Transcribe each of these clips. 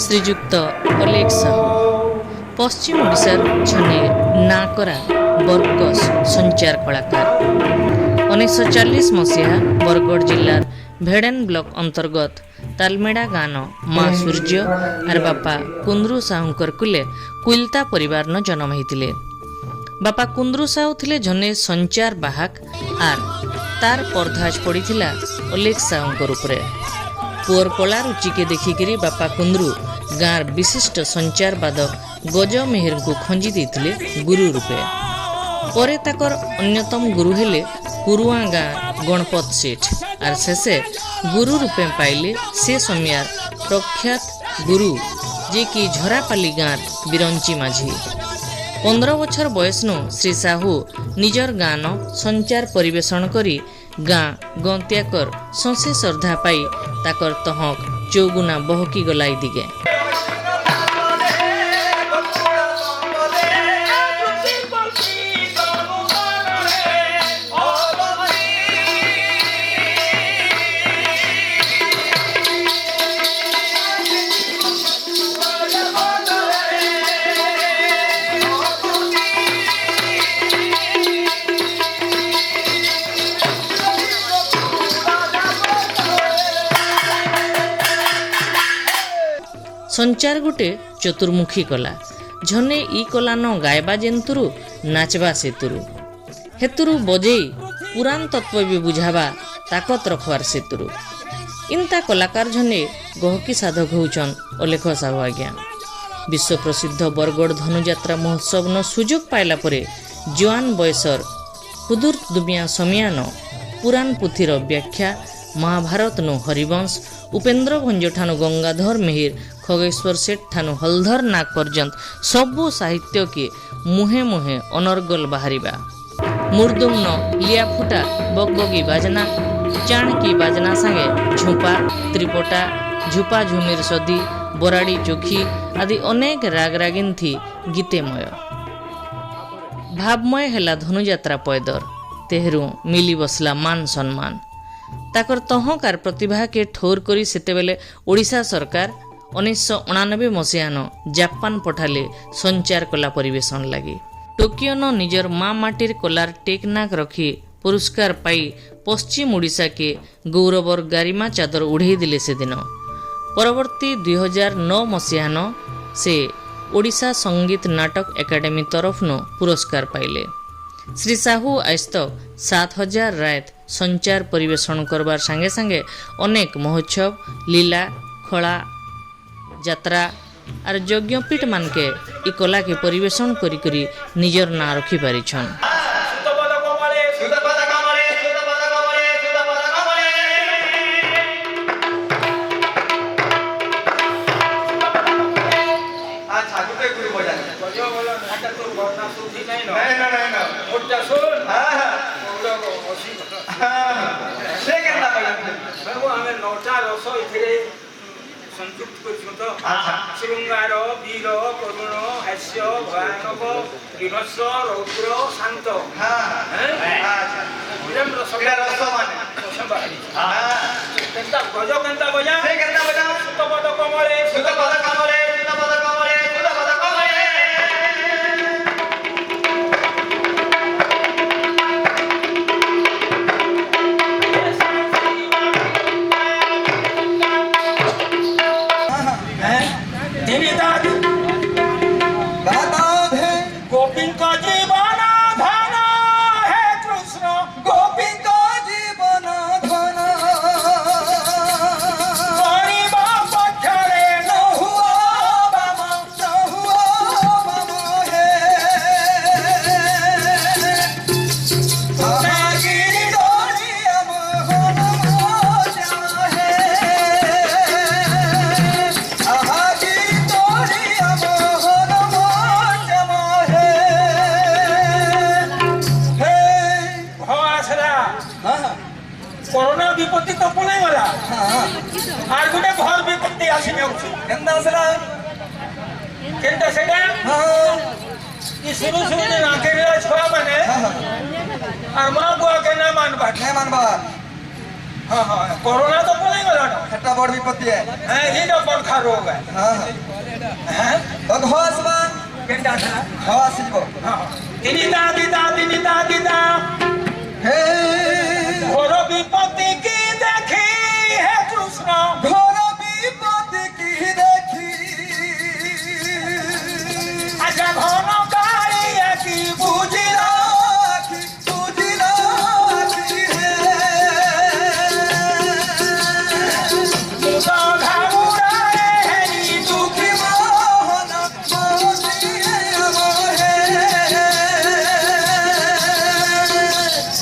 श्रीजुक्त अलेख साहू पश्चिम ओडिशार छने नाकरा बरगस संचार कलाकार 1940 मसीहा बरगढ़ जिलार भेड़ेन ब्लॉक अंतर्गत तालमेड़ा गान माँ सूर्य आर बापा कुंद्रू साहूकर कुले कुलता परिवार न जन्म होते। बापा कुंद्रू साहू थिले जने संचार बाहक आर तार परधाज पड़ीथिला अलेख साहूकर उपरे। पुअर कला रुचि के देखिकी बापा कुंद्रू गाँर विशिष्ट संचार बादक गज मेहर को खंजी देथिले गुरु रूपे। परे ताकर अन्यतम गुरु हेले कुरुआ गाँ गणपत सेठ आर शेषे गुरु रूपे पाइले से समयार प्रख्यात गुरु जे कि झरापाली गाँर बिरंची माझी। 15 बछर बयसनु श्री साहू निजर गान संचार परिवेषण करी गाँ गंत्याकर संसे श्रद्धा पाई ताकर तहक चौगुना बहकी गलाई दिगे। संचार गोटे चतुर्मुखी कला झने ई कला न गायबा जेन्तुरु नाचबा सेतुरु हेतुरु बजेई पुराण तत्व भी बुझावा ताकत रखवार सेतुरु इनता कलाकार झने गहकी साधक होउछन अलेख साहू आज्ञा। विश्व प्रसिद्ध बरगढ़ धनुयात्रा महोत्सव न सुजोग पाइला परे जवान बयसर हुदुर दुबिया समियान पुराण पुथीर व्याख्या महाभारत नु हरिवंश उपेन्द्र भंज ठानु गंगाधर मेहिर खगेश्वर सेठ ठानु हलधर नाग पर्यंत सबु साहित्य के मुहे मुहे अनर्गल बाहरिबा। मुर्दुंग न लिया फुटा बगबगी बाजना चाणकी बाजना संगे झुपा त्रिपटा झुपा झुमिर सदी बोराड़ी चोखी आदि अनेक राग रागिन थी गीतेमय भावमय हेला धनुयात्रा पैदर तेहरू मिली बसला मान सम्मान ताकर तहकार प्रतिभा के ठोर करी सेतेबेले ओडिशा सरकार 1989 मसीहान जापान पठाले संचार कला परिवेशन लगी। टोकियो न निजर माँ माटिर कलार टेकनाक रखी पुरस्कार पाई पश्चिम ओडिशा के गौरवर गारिमा चादर उड़े दिले से दिन। परवर्ती 2009 मसीहान से ओडिशा संगीत नाटक एकाडेमी तरफ न पुरस्कार पाइले। श्री साहू आज तक 7000 रात संचार परिवेषण करबार संगे संगे अनेक महोत्सव लीला खड़ा यात्रा और यज्ञपीठ मान के ई कला के परिवेषण करी करी निजर ना रखी पारिछन। श्रृंगार वीर करुण हास्य भयानक विनस्व रौद्र शांत गज केन्ता बजा सुतपद कमले सुतपद कमले सुतपद कमले सुतपद कमले गोपिन का जीवन धन है कृष्ण गोपिन का जीवन धन परिवा पक्षरे न हुआ बम है गिरी डोरी हम है गिरी डोरी कोरोना विपत्ति तो पलाई वाला आर गुटे घर विपत्ति आसी नेउछि केनदा असला केनदा सेडा ई शुरू शुरू में नाकेला छोरा माने आर मां बुआ के ना मानबा हाँ हाँ कोरोना तो पड़े गला ना हेटा बड़ विपत्ति है हैं ही तो बड़खा रोग है हाँ हाँ हैं और घास मान केंटा था घास जीवो हाँ दिनिता हे घोर विपत्ति की देखी है कृष्ण घोर विपत्ति की देखी अच्छा घन गाड़ी की बुझिला राखी तुझी राखी है तो घामुराए है नी दुखी मोहन मोदी मोहे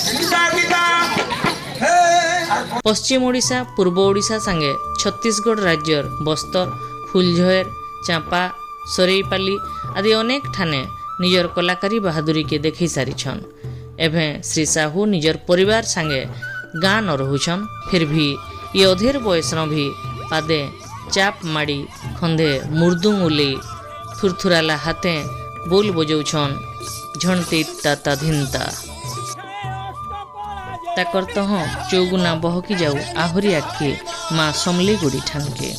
दिनिता हे पश्चिम ओडिशा पूर्व ओडिशा संगे छत्तीसगढ़ राज्यर बस्तर फुलझर चांपा सरेईपाली आदि अनेक ठाने निजर कलाकारी बहादुरी के देखी सारिछन। एवं श्री साहू निजर परिवार संगे गाँ न रहुछन फिर भी ये अधेर बयस भी पादे चाप माड़ी खंधे मुर्दुंग उले थुरथुराला हाथे बोल बजौछन झणती ताता धिनता ताकर तह चौगुना बहकी जाऊ आहुरी आखि माँ समली गुड़ी ठानके।